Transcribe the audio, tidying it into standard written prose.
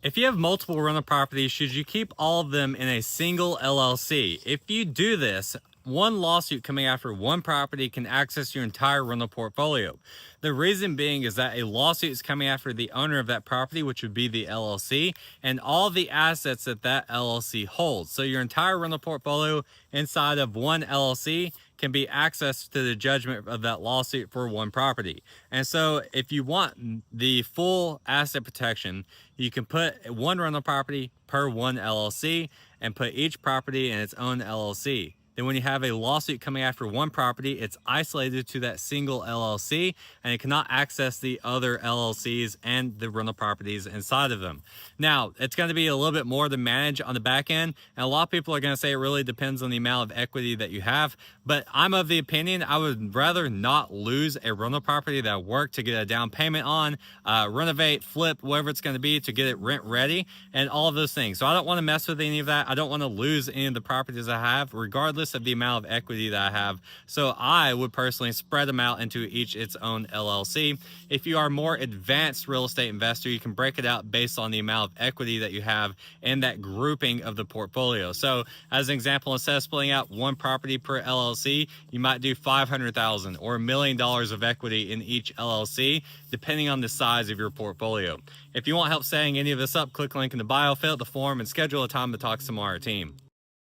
If you have multiple rental properties, should you keep all of them in a single LLC? If you do this, one lawsuit coming after one property can access your entire rental portfolio. The reason being is that a lawsuit is coming after the owner of that property, which would be the LLC, and all the assets that that LLC holds. So your entire rental portfolio inside of one LLC can be accessed to the judgment of that lawsuit for one property. And so if you want the full asset protection, you can put one rental property per one LLC and put each property in its own LLC. Then when you have a lawsuit coming after one property, it's isolated to that single LLC and it cannot access the other LLCs and the rental properties inside of them. Now, it's going to be a little bit more to manage on the back end. And a lot of people are going to say it really depends on the amount of equity that you have. But I'm of the opinion I would rather not lose a rental property that I work to get a down payment on, renovate, flip, whatever it's going to be to get it rent ready and all of those things. So I don't want to mess with any of that. I don't want to lose any of the properties I have, regardless of the amount of equity that I have. So I would personally spread them out into each its own LLC. If you are a more advanced real estate investor, you can break it out based on the amount of equity that you have in that grouping of the portfolio. So as an example, instead of splitting out one property per LLC, you might do $500,000 or $1 million of equity in each LLC, depending on the size of your portfolio. If you want help setting any of this up, click the link in the bio, fill out the form, and schedule a time to talk to some of our team.